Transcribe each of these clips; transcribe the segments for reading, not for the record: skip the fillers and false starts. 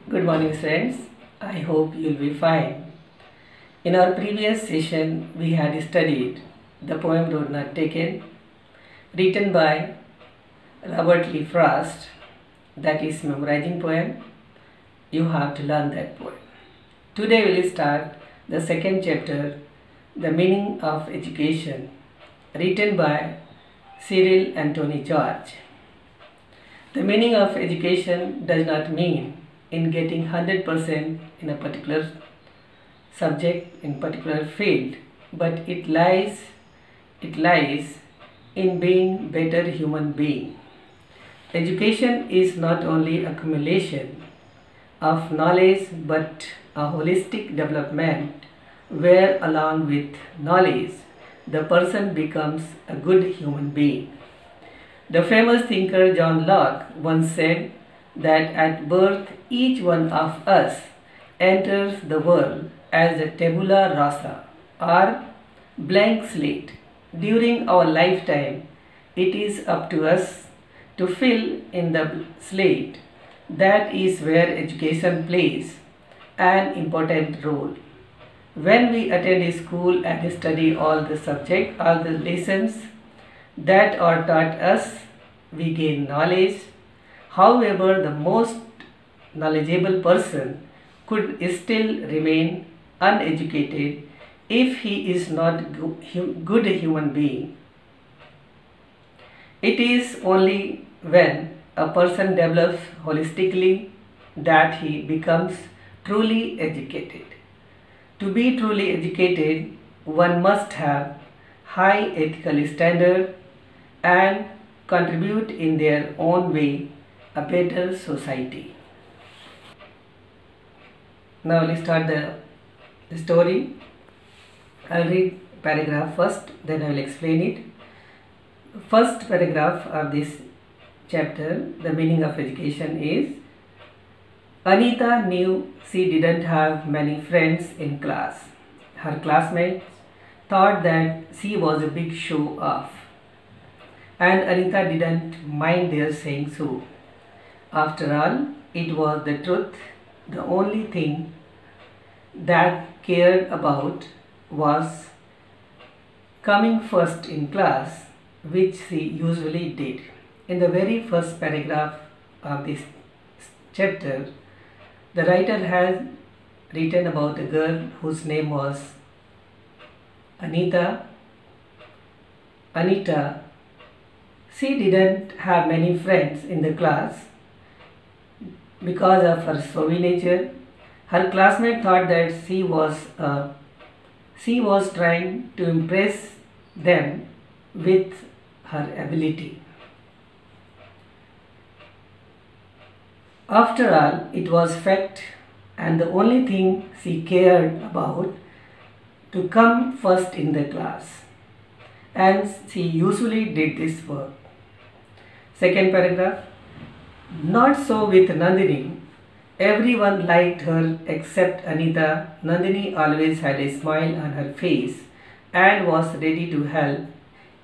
Good morning, friends. I hope you'll be fine. In our previous session, we had studied the poem Road Not Taken, written by Robert Lee Frost. That is memorizing poem. You have to learn that poem. Today we will start the second chapter, The Meaning of Education, written by Cyril Anthony George. The meaning of education does not mean in getting 100% in a particular subject in particular field, but it lies in being better human being. Education is not only accumulation of knowledge but a holistic development where along with knowledge the person becomes a good human being. The famous thinker John Locke once said that at birth each one of us enters the world as a tabula rasa or blank slate. During our lifetime, it is up to us to fill in the slate. That is where education plays an important role. When we attend a school and study all the lessons that are taught us, we gain knowledge. However, the most knowledgeable person could still remain uneducated if he is not good human being. It is only when a person develops holistically that he becomes truly educated. To be truly educated, one must have high ethical standard and contribute in their own way a better society. Now let's start the story. I'll read paragraph first, then I will explain it. First paragraph of this chapter, the meaning of education is: Anita knew she didn't have many friends in class. Her classmates thought that she was a big show off, and Anita didn't mind their saying so. After all, it was the truth. The only thing that cared about was coming first in class, which she usually did. In the very first paragraph of this chapter, the writer has written about a girl whose name was Anita. She didn't have many friends in the class because of her showy nature. Her classmate thought that she was trying to impress them with her ability. After all, it was fact and the only thing she cared about to come first in the class, and she usually did this work. Second paragraph. Not so with Nandini. Everyone liked her except Anita. Nandini always had a smile on her face and was ready to help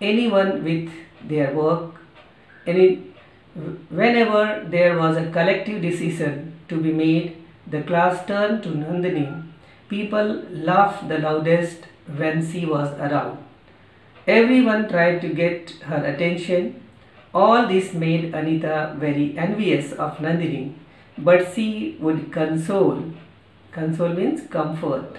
anyone with their work. Whenever there was a collective decision to be made, the class turned to Nandini. People laughed the loudest when she was around. Everyone tried to get her attention. All this made Anita very envious of Nandini, but she would console means comfort,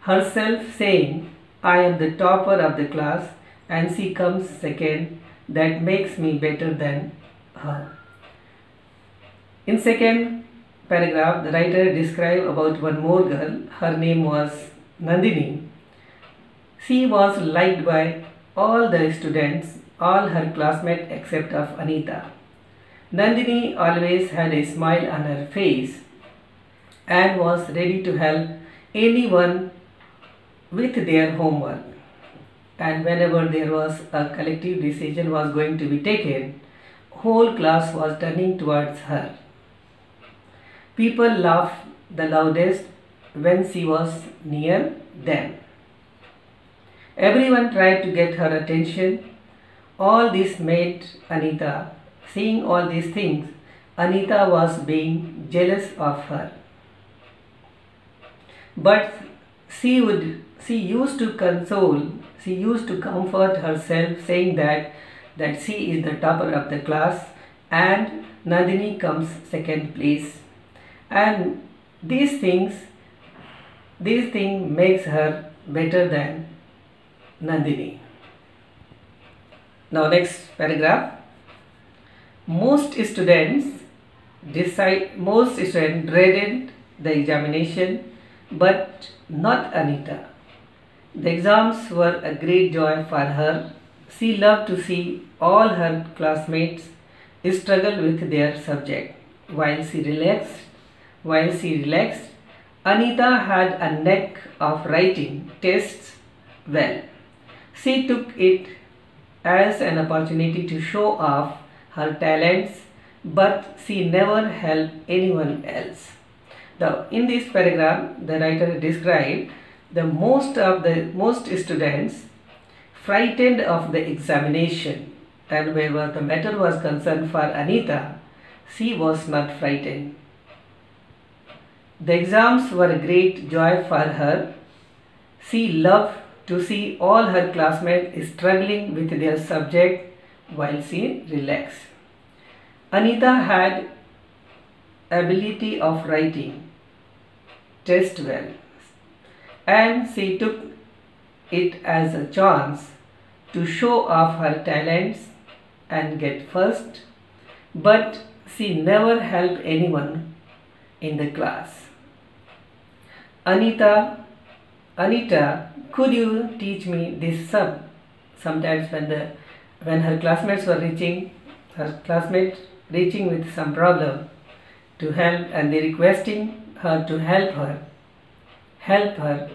herself saying, I am the topper of the class and she comes second, that makes me better than her. In second paragraph, the writer describes about one more girl. Her name was Nandini. She was liked by all the students, all her classmates except of Anita. Nandini always had a smile on her face and was ready to help anyone with their homework. And whenever there was a collective decision was going to be taken, whole class was turning towards her. People laughed the loudest when she was near them. Everyone tried to get her attention. All this made Anita, seeing all these things, Anita was being jealous of her. But she used to comfort herself, saying that she is the topper of the class and Nandini comes second place. And these things makes her better than Nandini. Now next paragraph. Most students dreaded the examination, but not Anita. The exams were a great joy for her. She loved to see all her classmates struggle with their subject. While she relaxed, Anita had a knack of writing tests well. She took it as an opportunity to show off her talents, but she never helped anyone else. In this paragraph, the writer described the most students frightened of the examination, and wherever the matter was concerned for Anita, she was not frightened. The exams were a great joy for her. She loved to see all her classmates struggling with their subject while she relaxed. Anita had ability of writing test well, and she took it as a chance to show off her talents and get first, but she never helped anyone in the class. Anita, could you teach me this sum? Sometimes when her classmates reaching with some problem to help, and they requesting her to help her,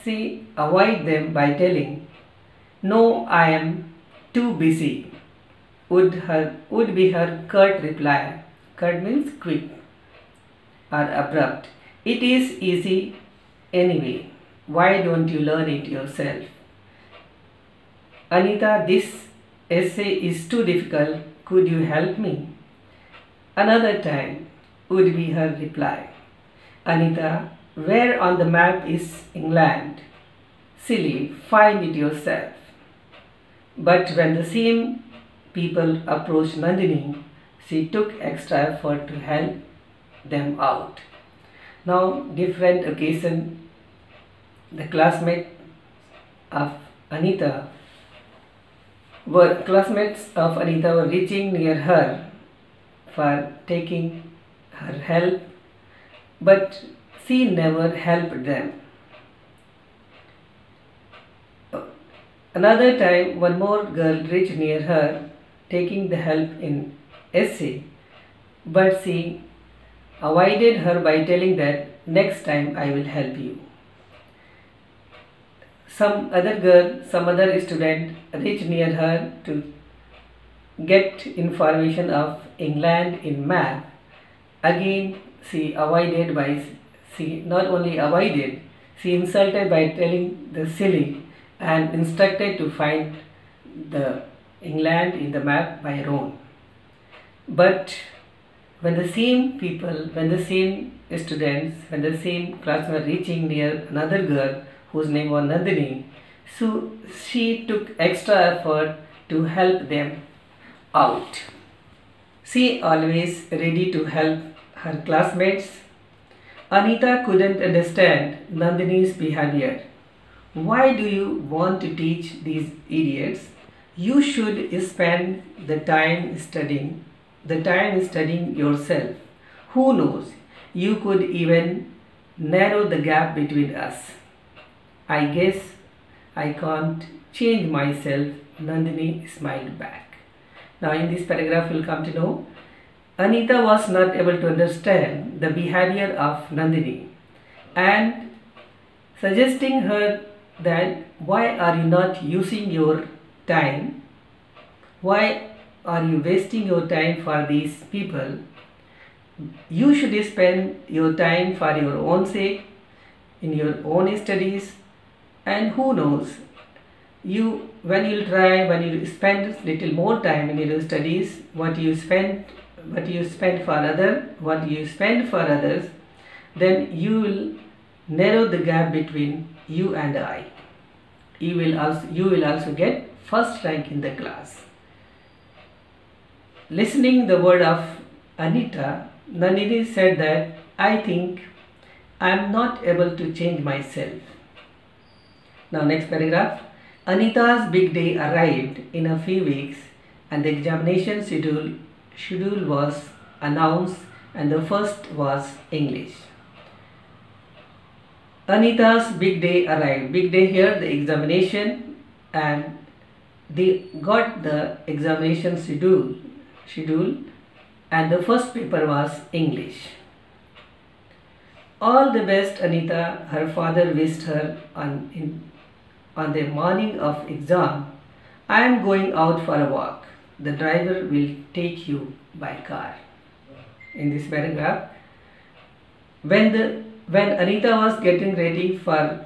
she avoid them by telling, "No, I am too busy," would be her curt reply. Curt means quick or abrupt. "It is easy anyway. Why don't you learn it yourself?" "Anita, this essay is too difficult. Could you help me?" "Another time," would be her reply. "Anita, where on the map is England?" "Silly, find it yourself." But when the same people approached Nandini, she took extra effort to help them out. Now, different occasion, the classmates of Anita were reaching near her for taking her help, but she never helped them. Another time, one more girl reached near her, taking the help in essay, but she avoided her by telling that, "Next time I will help you." Some other student reached near her to get information of England in map. Again, she not only avoided, she insulted by telling the silly and instructed to find the England in the map by her own. But when the same class were reaching near another girl whose name was Nandini, so she took extra effort to help them out. She always ready to help her classmates. Anita couldn't understand Nandini's behavior. "Why do you want to teach these idiots? You should spend the time studying yourself. Who knows, you could even narrow the gap between us." "I guess I can't change myself," Nandini smiled back. Now in this paragraph we'll come to know Anita was not able to understand the behavior of Nandini and suggesting her that, "Why are you not using your time? Why are you wasting your time for these people? You should spend your time for your own sake, in your own studies, and who knows, when you spend little more time in your studies, what you spend what you spend for others, then you will narrow the gap between you and I. You will also get first rank in the class. Listening the word of Anita, Nandini said that I think I am not able to change myself. Now next paragraph. Anita's big day arrived in a few weeks and the examination schedule was announced and the first was English. Anita's big day arrived. Big day here, the examination, and they got the examination schedule and the first paper was English. All the best, Anita, her father wished her on the morning of exam. I am going out for a walk. The driver will take you by car. In this paragraph, when Anita was getting ready for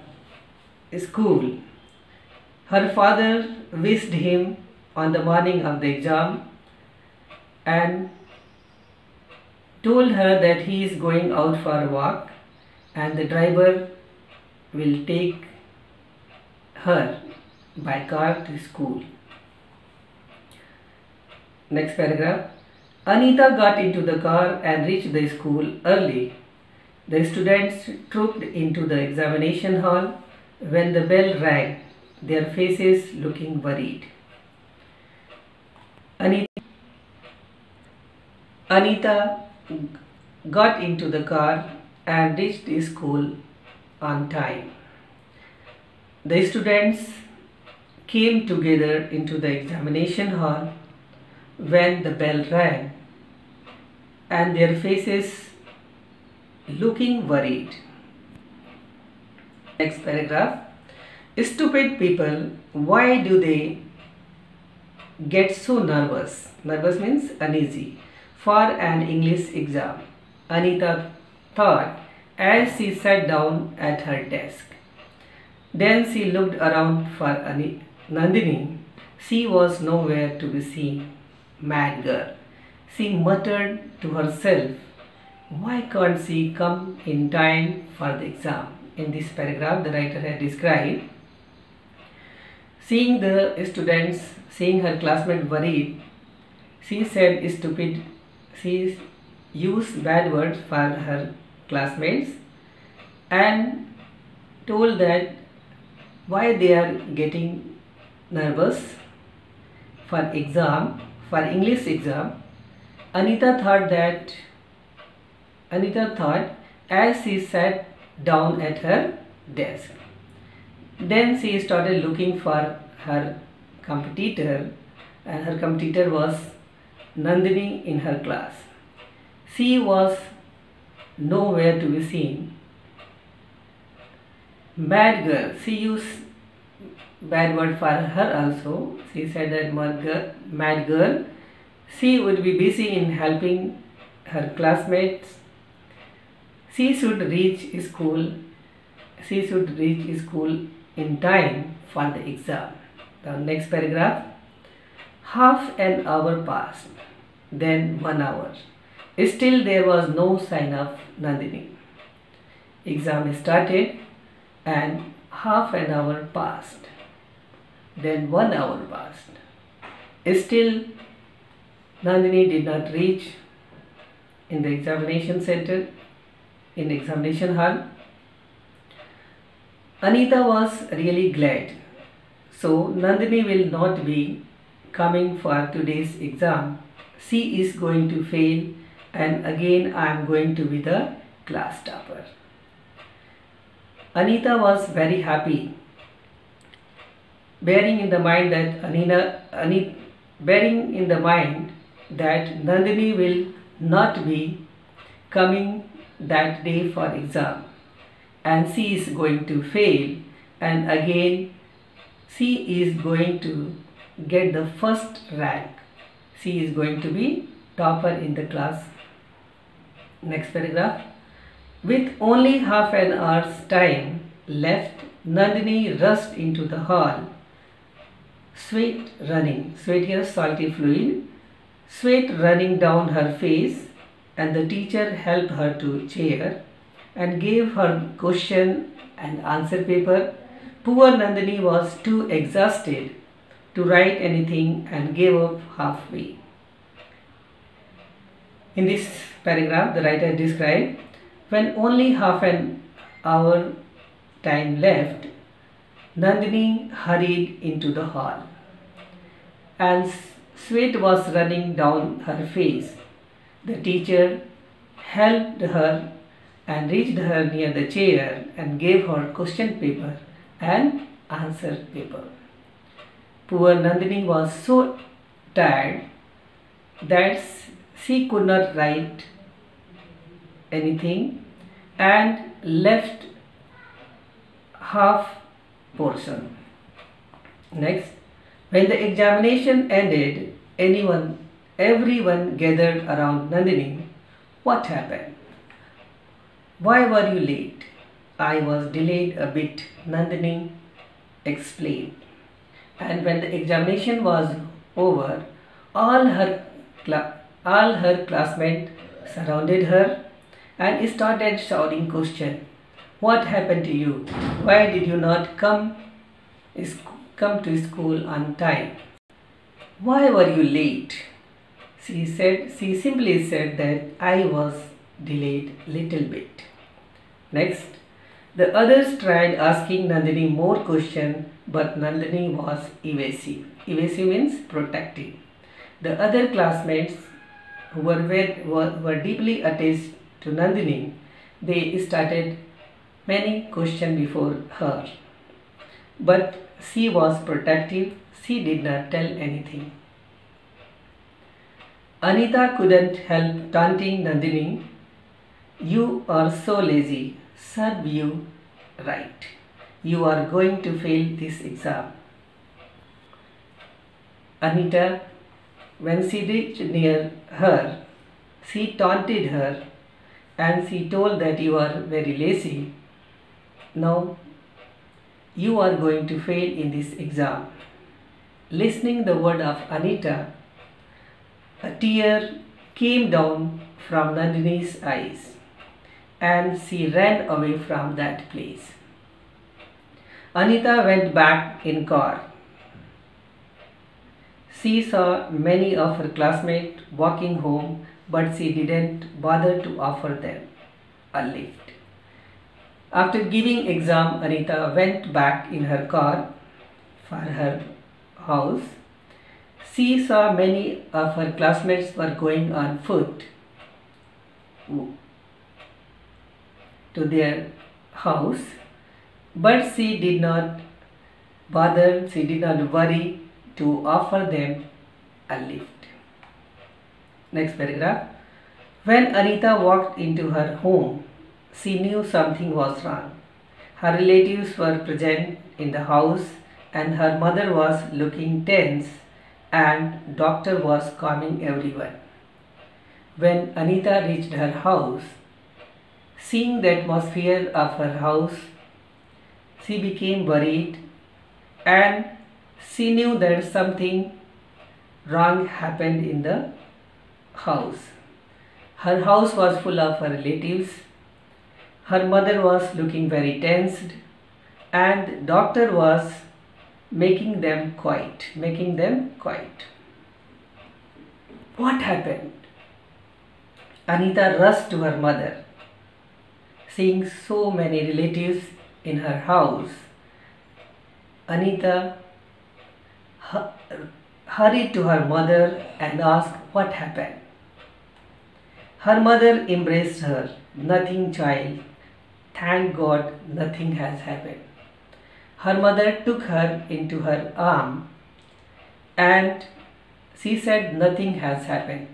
school, her father wished him on the morning of the exam and told her that he is going out for a walk and the driver will take her by car to school. Next paragraph. Anita got into the car and reached the school early. The students trooped into the examination hall when the bell rang, their faces looking worried. Anita got into the car and reached the school on time. The students came together into the examination hall when the bell rang and their faces looking worried. Next paragraph. Stupid people, why do they get so nervous? Nervous means uneasy for an English exam, Anita thought as she sat down at her desk. Then she looked around for Nandini. She was nowhere to be seen. Mad girl. She muttered to herself, why can't she come in time for the exam? In this paragraph, the writer had described seeing the students, seeing her classmate worried, she said stupid, she used bad words for her classmates and told that why they are getting nervous for exam, for English exam. Anita thought as she sat down at her desk. Then she started looking for her competitor, and her competitor was Nandini in her class. She was nowhere to be seen. Bad girl. She used bad word for her also. She said that mad girl. She would be busy in helping her classmates. She should reach school in time for the exam. The next paragraph. Half an hour passed, then 1 hour. Still there was no sign of Nandini. Exam started and half an hour passed. Then 1 hour passed. Still Nandini did not reach in the examination center, in the examination hall. Anita was really glad. So Nandini will not be coming for today's exam. She is going to fail and again I am going to be the class topper. Anita was very happy, bearing in the mind that Nandini will not be coming that day for exam and she is going to fail and again she is going to get the first rank. She is going to be topper in the class. Next paragraph. With only half an hour's time left, Nandini rushed into the hall. Sweat running. Sweat here, salty fluid. sweat running down her face, and the teacher helped her to chair and gave her question and answer paper. Poor Nandini was too exhausted to write anything and gave up halfway. In this paragraph, the writer described when only half an hour time left, Nandini hurried into the hall, and sweat was running down her face. The teacher helped her and reached her near the chair and gave her question paper and answer paper. Poor Nandini was so tired that she could not write anything and left half portion. Next, when the examination ended, everyone gathered around Nandini. What happened? Why were you late? I was delayed a bit, Nandini explained. And when the examination was over, all her classmates surrounded her and started shouting questions. What happened to you? Why did you not come to school on time? Why were you late? She simply said that I was delayed little bit. Next, the others tried asking Nandini more questions, but Nandini was evasive. Evasive means protective. The other classmates who were deeply attached to Nandini, they started many questions before her. But she was protective. She did not tell anything. Anita couldn't help taunting Nandini. You are so lazy. Serve you right. You are going to fail this exam. Anita, when she reached near her, she taunted her and she told that you are very lazy. Now you are going to fail in this exam. Listening the word of Anita, a tear came down from Nandini's eyes and she ran away from that place. Anita went back in car. She saw many of her classmates walking home, but she didn't bother to offer them a lift. After giving exam, Anita went back in her car for her house. She saw many of her classmates were going on foot to their house, but she did not bother, she did not worry to offer them a lift. Next paragraph. When Anita walked into her home, she knew something was wrong. Her relatives were present in the house and her mother was looking tense and doctor was calming everyone. When Anita reached her house, seeing the atmosphere of her house, she became worried and she knew that something wrong happened in the house. Her house was full of her relatives. Her mother was looking very tensed and doctor was making them quiet. What happened? Anita rushed to her mother. Seeing so many relatives in her house, Anita hurried to her mother and asked what happened. Her mother embraced her. Nothing, child. Thank God nothing has happened. Her mother took her into her arm and she said nothing has happened.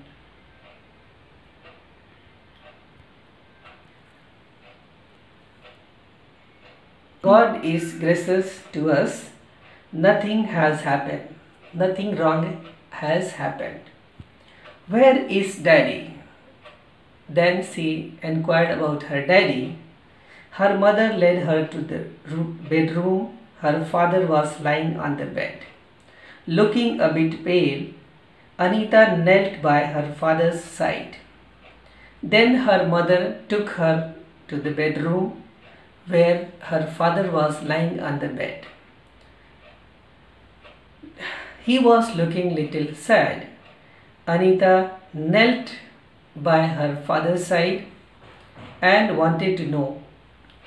God is gracious to us. Nothing has happened. Nothing wrong has happened. Where is Daddy? Then she inquired about her daddy. Her mother led her to the bedroom. Her father was lying on the bed, looking a bit pale. Anita knelt by her father's side. Then her mother took her to the bedroom where her father was lying on the bed. He was looking little sad. Anita knelt by her father's side and wanted to know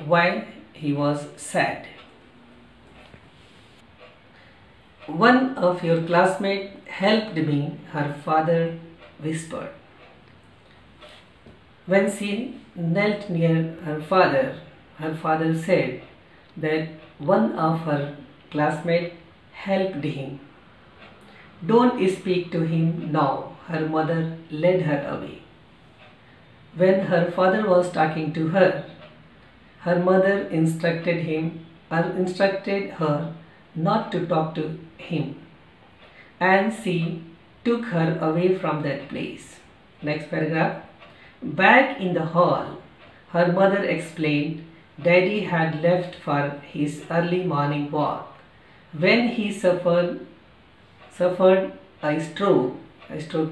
why he was sad. One of your classmates helped me, her father whispered. When she knelt near her father said that one of her classmates helped him. Don't speak to him now, her mother led her away. When her father was talking to her, her mother instructed her not to talk to him, and she took her away from that place. Next paragraph. Back in the hall, her mother explained Daddy had left for his early morning walk when he suffered a stroke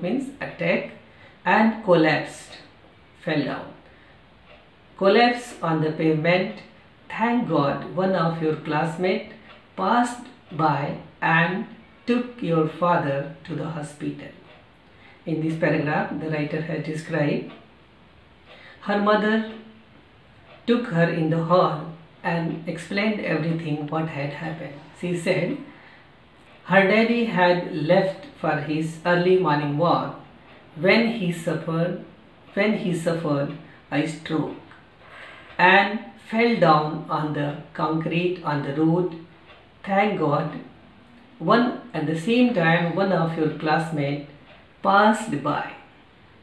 means attack, and fell down. Collapsed on the pavement. Thank God one of your classmates passed by and took your father to the hospital. In this paragraph, the writer has described her mother took her in the hall and explained everything what had happened. She said her daddy had left for his early morning walk when he suffered a stroke and fell down on the concrete on the road. Thank God, at the same time one of your classmates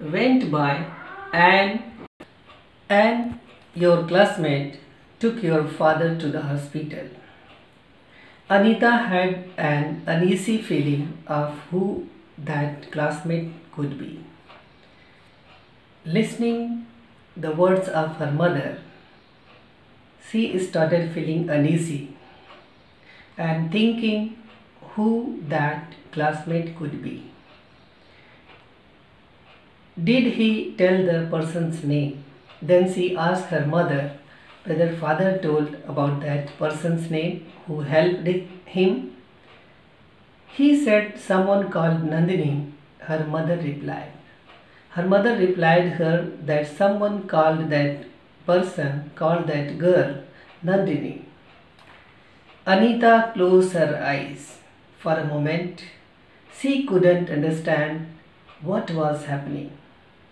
went by and your classmate took your father to the hospital. Anita had an uneasy feeling of who that classmate could be. Listening the words of her mother, she started feeling uneasy and thinking who that classmate could be. Did he tell the person's name? Then she asked her mother whether father told about that person's name who helped him. He said someone called Nandini, her mother replied. Her mother replied her that someone called that girl Nandini. Anita closed her eyes. For a moment, she couldn't understand what was happening.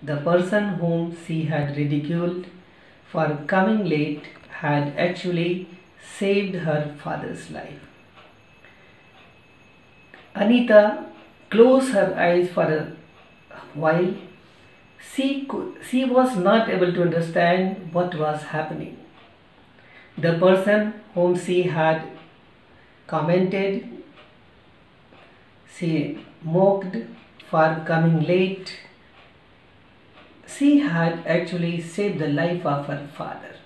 The person whom she had ridiculed for coming late had actually saved her father's life. Anita closed her eyes for a while. She was not able to understand what was happening. The person whom she had commented, she mocked for coming late, she had actually saved the life of her father.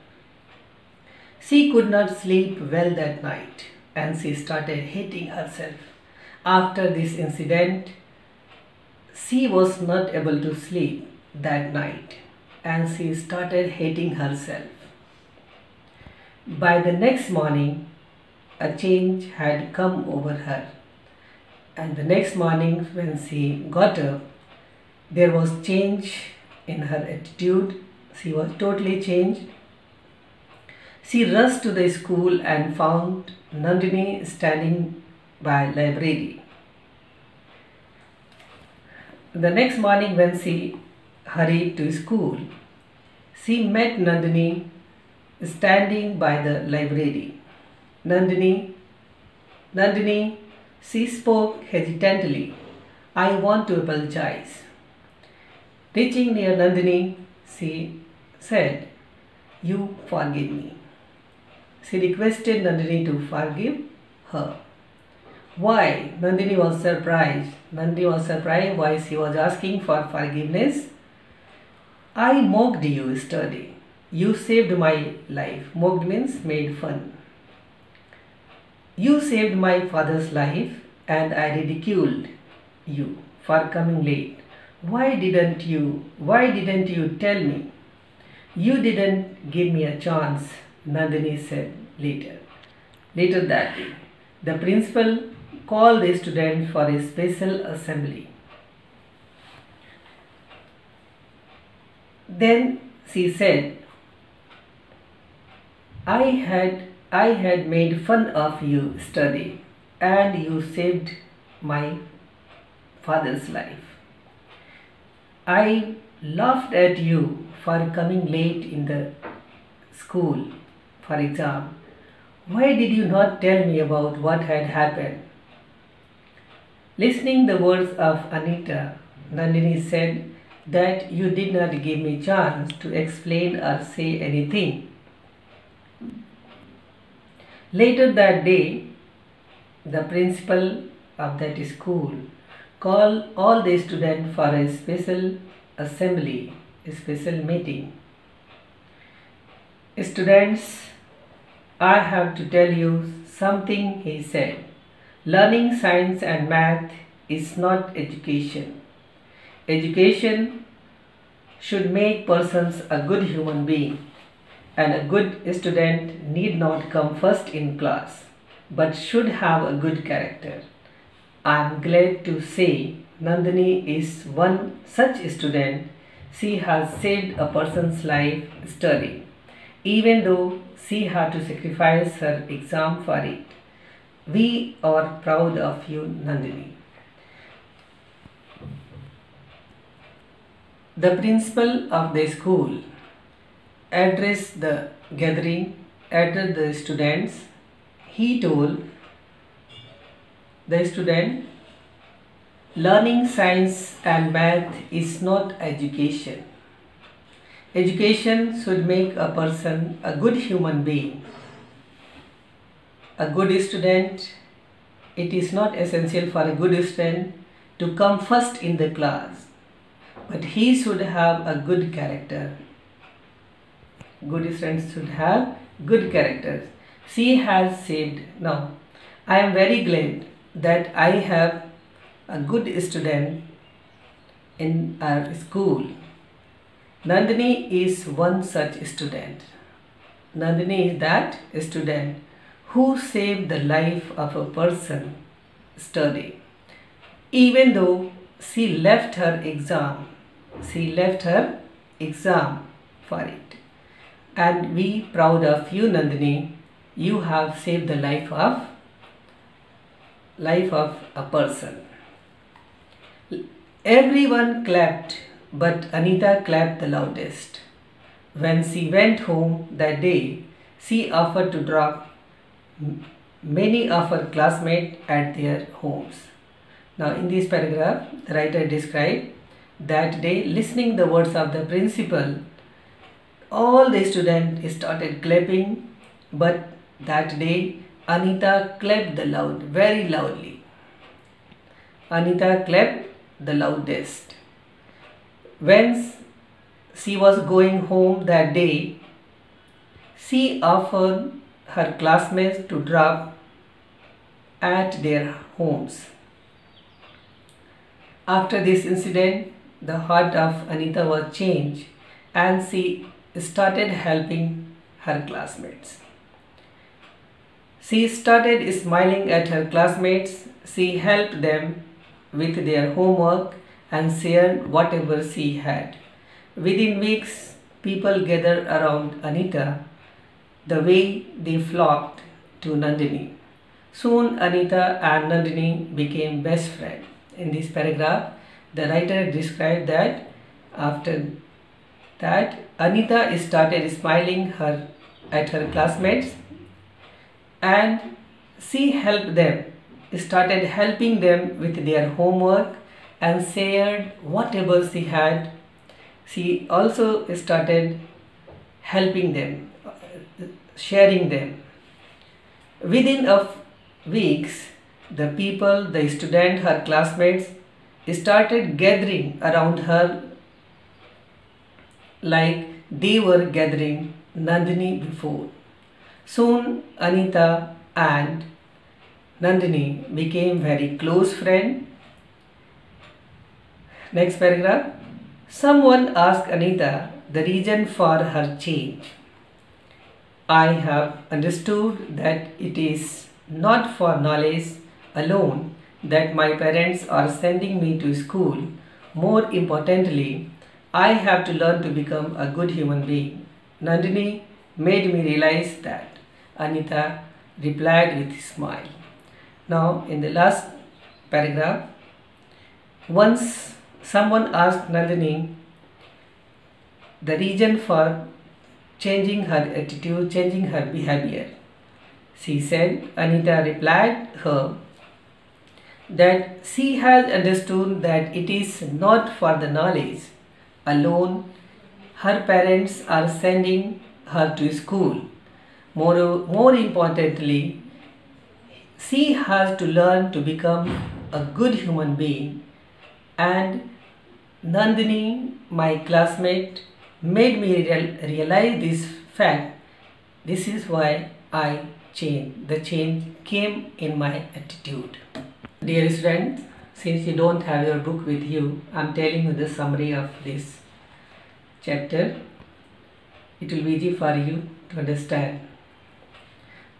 She could not sleep well that night and she started hating herself. After this incident, she was not able to sleep that night and she started hating herself. By the next morning, a change had come over her, and the next morning when she got up, there was change in her attitude. She was totally changed. She rushed to the school and found Nandini standing by library. The next morning when she hurried to school, she met Nandini standing by the library. Nandini, she spoke hesitantly. I want to apologize. Reaching near Nandini, she said, you forgive me. She requested Nandini to forgive her. Why? Nandini was surprised. Nandini was surprised why she was asking for forgiveness. I mocked you yesterday. You saved my life. Mocked means made fun. You saved my father's life and I ridiculed you for coming late. Why didn't you tell me? You didn't give me a chance, Nandini said later. Later that day, the principal called the student for a special assembly. Then she said, I had made fun of you study, and you saved my father's life. I laughed at you for coming late in the school for exam. Why did you not tell me about what had happened? Listening the words of Anita, Nandini said that you did not give me chance to explain or say anything. Later that day, the principal of that school called all the students for a special assembly, a special meeting. Students, I have to tell you something, he said. Learning science and math is not education. Education should make persons a good human being, and a good student need not come first in class, but should have a good character. I am glad to say Nandini is one such student. She has saved a person's life study, even though she had to sacrifice her exam for it. We are proud of you, Nandini. The principal of the school addressed the gathering, addressed the students. He told the student, learning science and math is not education. Education should make a person a good human being. A good student, it is not essential for a good student to come first in the class, but he should have a good character. Good students should have good characters. She has said, now, I am very glad that I have a good student in our school. Nandini is one such student. Nandini is that student who saved the life of a person study. Even though she left her exam for it. And we proud of you, Nandini. You have saved the life of a person. Everyone clapped, but Anita clapped the loudest. When she went home that day, she offered to drop many of her classmates at their homes. Now in this paragraph, the writer described that day, listening the words of the principal, all the students started clapping, but that day Anita clapped very loudly. Anita clapped the loudest. When she was going home that day, she offered her classmates to drop at their homes. After this incident, the heart of Anita was changed and she started helping her classmates. She started smiling at her classmates. She helped them with their homework and shared whatever she had. Within weeks, people gathered around Anita the way they flocked to Nandini. Soon Anita and Nandini became best friends. In this paragraph, the writer described that after that Anita started smiling at her classmates and she started helping them with their homework and shared whatever she had. She also started helping them, sharing them. Within weeks, the people, the student, her classmates started gathering around her like they were gathering Nandini before. Soon Anita and Nandini became very close friends. Next paragraph. Someone asked Anita the reason for her change. I have understood that it is not for knowledge alone that my parents are sending me to school. More importantly, I have to learn to become a good human being. Nandini made me realize that. Anita replied with a smile. Now, in the last paragraph, once someone asked Nandini the reason for changing her attitude, changing her behavior. She said, Anita replied her that she has understood that it is not for the knowledge alone her parents are sending her to school. More importantly, she has to learn to become a good human being. And Nandini, my classmate, made me realize this fact. This is why I changed. The change came in my attitude. Dear students, since you don't have your book with you, I am telling you the summary of this chapter. It will be easy for you to understand.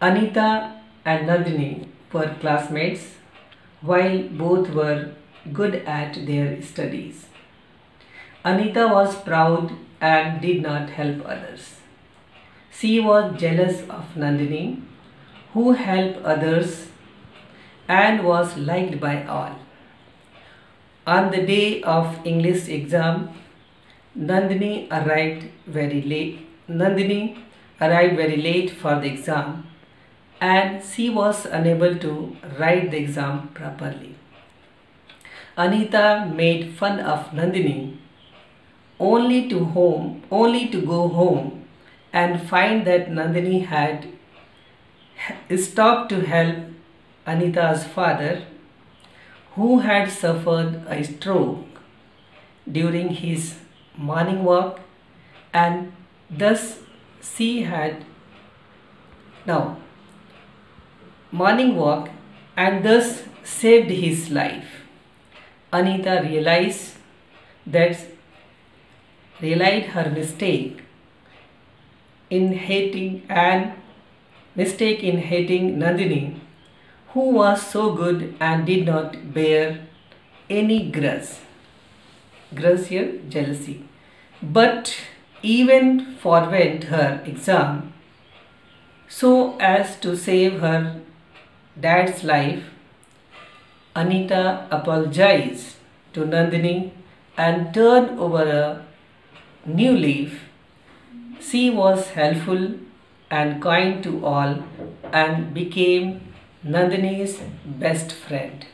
Anita and Nandini were classmates while both were good at their studies. Anita was proud and did not help others. She was jealous of Nandini, who helped others and was liked by all. On the day of English exam, Nandini arrived very late for the exam, and she was unable to write the exam properly. Anita made fun of Nandini only to go home and find that Nandini had stopped to help Anita's father, who had suffered a stroke during his morning walk, and thus she had morning walk and thus saved his life. Anita realized her mistake in hating Nandini, who was so good and did not bear any grudge. Grudge here, jealousy. But even forwent her exam so as to save her dad's life. Anita apologized to Nandini and turned over a new leaf. She was helpful and kind to all and became Nandini's best friend.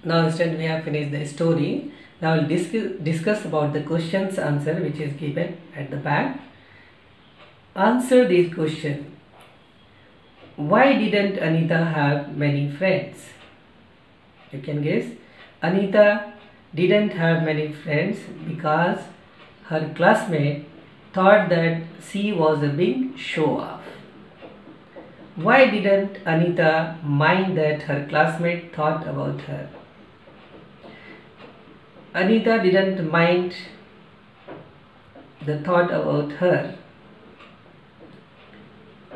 Now students, we have finished the story. Now we'll discuss about the questions answer which is given at the back. Answer this question. Why didn't Anita have many friends? You can guess. Anita didn't have many friends because her classmate thought that she was a big show-off. Why didn't Anita mind that her classmate thought about her? Anita didn't mind the thought about her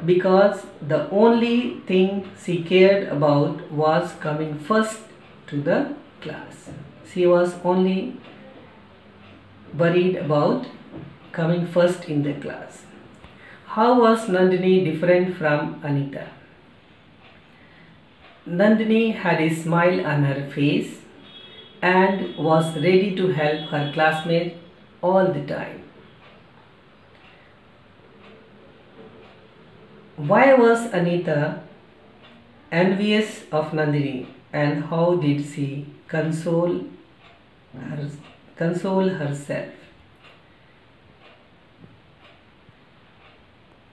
because the only thing she cared about was coming first to the class. She was only worried about coming first in the class. How was Nandini different from Anita? Nandini had a smile on her face and was ready to help her classmate all the time. Why was Anita envious of Nandini, and how did she console herself?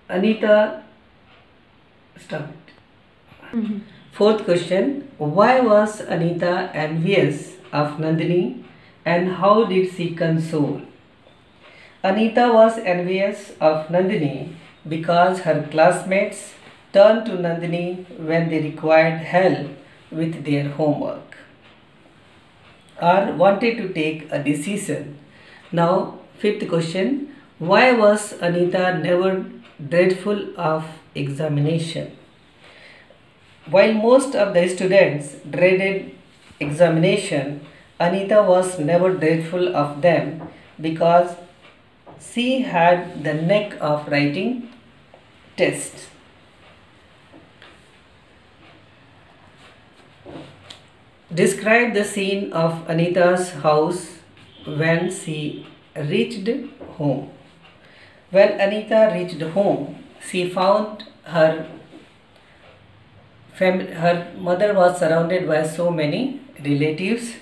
Anita, stop it. Fourth question. Why was Anita envious of Nandini, and how did she console? Anita was envious of Nandini because her classmates turned to Nandini when they required help with their homework. or wanted to take a decision. Now, fifth question. Why was Anita never dreadful of examination? While most of the students dreaded examination, Anita was never dreadful of them because she had the knack of writing tests. Describe the scene of Anita's house when she reached home. When Anita reached home, she found her mother was surrounded by so many relatives.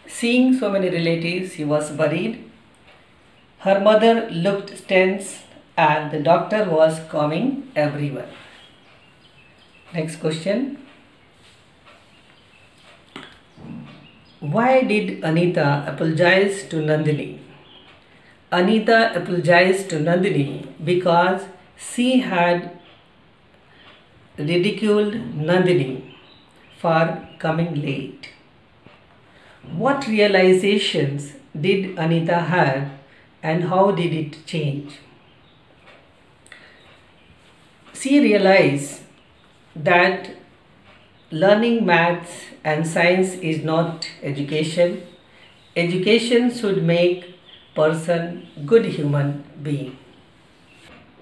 Seeing so many relatives, she was worried. Her mother looked tense and the doctor was calming everyone. Next question. Why did Anita apologize to Nandini? Anita apologized to Nandini because she had ridiculed Nandini for coming late. What realizations did Anita have and how did it change? She realized that learning maths and science is not education. Education should make person good human being.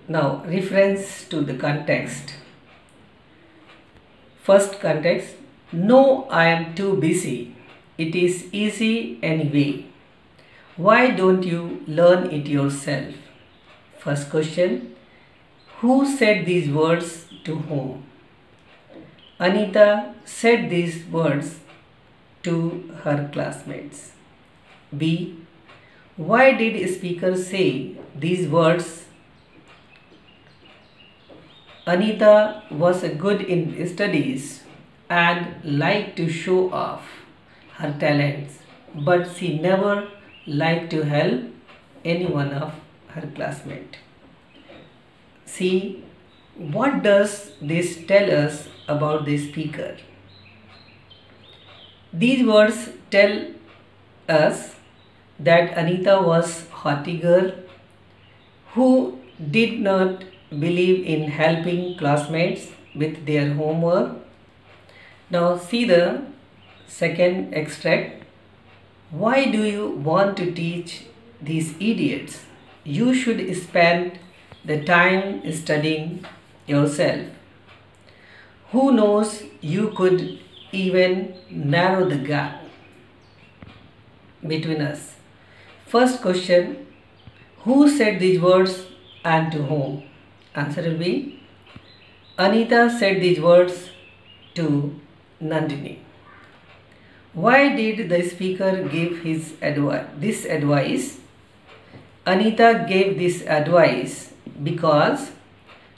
Now, reference to the context. First context, no, I am too busy. It is easy anyway. Why don't you learn it yourself? First question, who said these words to whom? Anita said these words to her classmates. B. Why did speaker say these words? Anita was good in studies and liked to show off her talents, but she never liked to help any one of her classmates. See, what does this tell us about the speaker? These words tell us that Anita was haughty girl who did not believe in helping classmates with their homework. Now see the second extract. Why do you want to teach these idiots? You should spend the time studying yourself. Who knows, you could even narrow the gap between us. First question, who said these words and to whom? Answer will be, Anita said these words to Nandini. Why did the speaker give this advice? Anita gave this advice because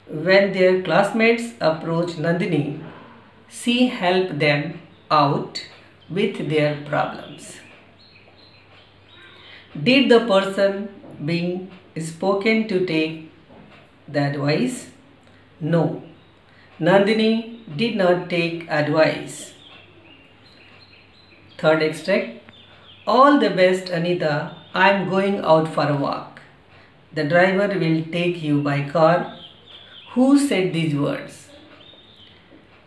when their classmates approached Nandini, she helped them out with their problems. Did the person being spoken to take the advice? No. Nandini did not take advice. Third extract. All the best, Anita. I am going out for a walk. The driver will take you by car. Who said these words?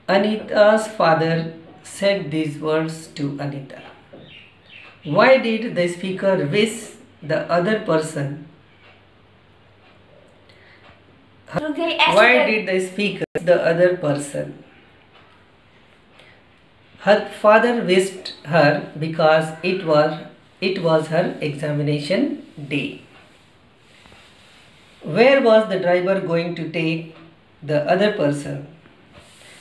Anita's father said these words to Anita. Why did the speaker wish the other person? Why did the speaker the other person? Her father wished her because it was her examination day. Where was the driver going to take the other person?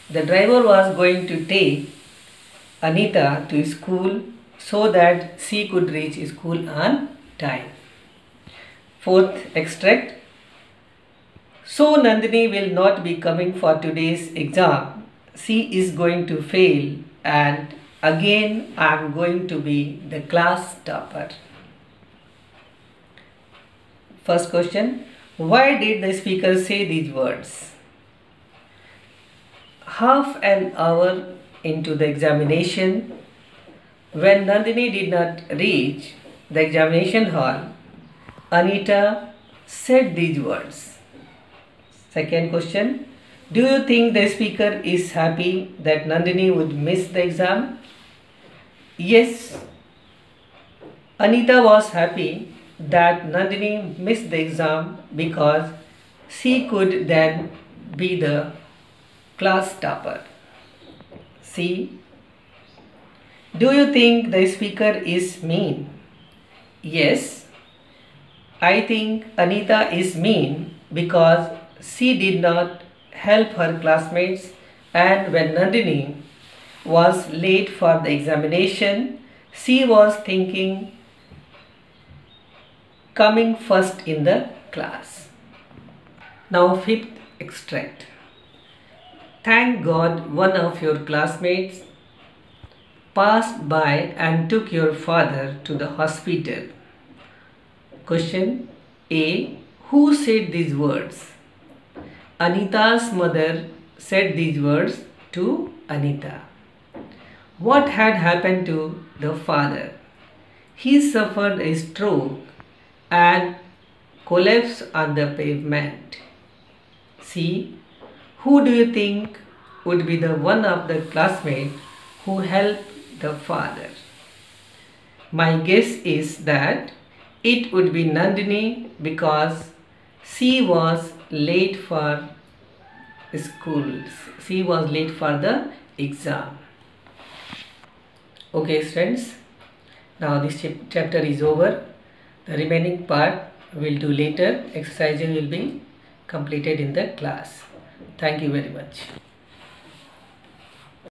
The driver was going to take Anita to school so that she could reach school on time. Fourth extract. So Nandini will not be coming for today's exam. She is going to fail and again I am going to be the class topper. First question. Why did the speaker say these words? Half an hour into the examination, When Nandini did not reach the examination hall, Anita said these words. Second question. Do you think the speaker is happy that Nandini would miss the exam? Yes. Anita was happy that Nandini missed the exam because she could then be the class topper. C. Do you think the speaker is mean? Yes. I think Anita is mean because she did not help her classmates, and when Nandini was late for the examination, she was thinking coming first in the class. Now fifth extract. Thank God one of your classmates passed by and took your father to the hospital. Question A. Who said these words? Anita's mother said these words to Anita. What had happened to the father? He suffered a stroke and collapsed on the pavement. C. Who do you think would be the one of the classmates who helped the father? My guess is that it would be Nandini because she was late for school. She was late for the exam. Okay friends, now this chapter is over. The remaining part we'll do later. Exercises will be completed in the class. Thank you very much.